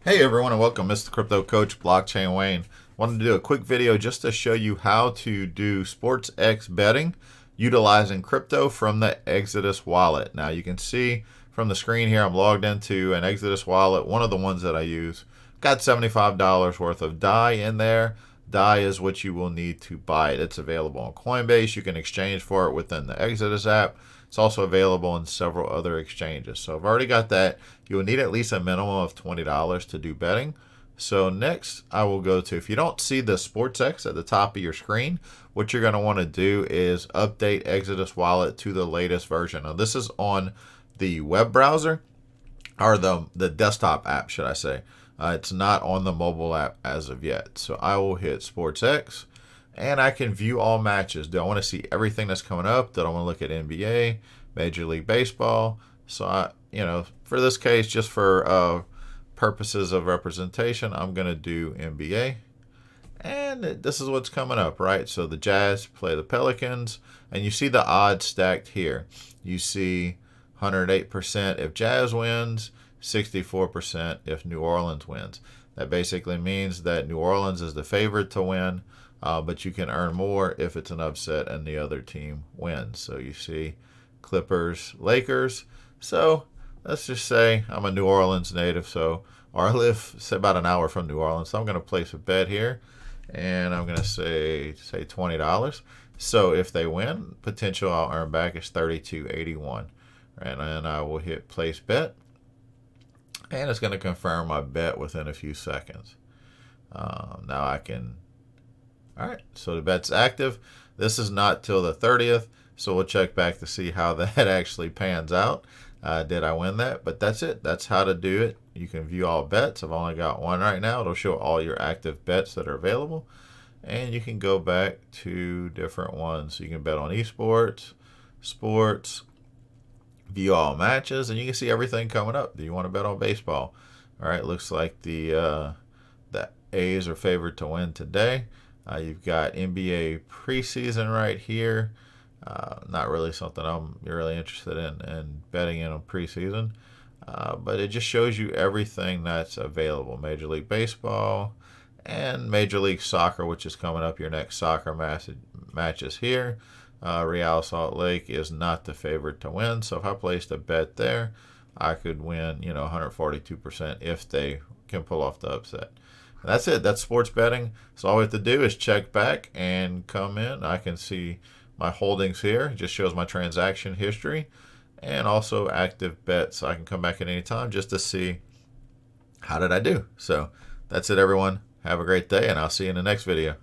Hey everyone and welcome, Mr. Crypto Coach Blockchain Wayne. Wanted to do a quick video just to show you how to do SportX betting utilizing crypto from the Exodus wallet. Now you can see from the screen here I'm logged into an Exodus wallet, one of the ones that I use. Got $75 worth of DAI in there. DAI is what you will need to buy it. It's available on Coinbase. You can exchange for it within the Exodus app. It's also available in several other exchanges. So I've already got that. You will need at least a minimum of $20 to do betting. So next I will go to, if you don't see the SportX at the top of your screen, what you're going to want to do is update Exodus Wallet to the latest version. Now this is on the web browser, or the desktop app, should I say. It's not on the mobile app as of yet. So I will hit SportX. And I can view all matches. Do I want to see everything that's coming up? Do I want to look at NBA, Major League Baseball? So for this case, just for purposes of representation, I'm going to do NBA. And this is what's coming up, right? So the Jazz play the Pelicans, and you see the odds stacked here. You see 108% if Jazz wins, 64% if New Orleans wins. That basically means that New Orleans is the favorite to win. But you can earn more if it's an upset and the other team wins. So you see Clippers, Lakers. So let's just say I'm a New Orleans native, or I live about an hour from New Orleans. So I'm going to place a bet here, and I'm going to say $20. So if they win, potential I'll earn back is $32.81. And then I will hit place bet, and it's going to confirm my bet within a few seconds. Now I can. All right, so the bet's active. This is not till the 30th, so we'll check back to see how that actually pans out. Did I win that? But that's it. That's how to do it. You can view all bets. I've only got one right now. It'll show all your active bets that are available. And you can go back to different ones. You can bet on esports, sports, view all matches, and you can see everything coming up. Do you want to bet on baseball? All right, looks like the A's are favored to win today. You've got NBA preseason right here. Not really something I'm really interested in betting in on preseason. But it just shows you everything that's available. Major League Baseball and Major League Soccer, which is coming up. Your next soccer matches here. Real Salt Lake is not the favorite to win. So if I placed a bet there, I could win 142% if they can pull off the upset. That's it. That's sports betting. So all we have to do is check back and come in. I can see my holdings here. It just shows my transaction history and also active bets. So I can come back at any time just to see how did I do. So that's it, everyone. Have a great day, and I'll see you in the next video.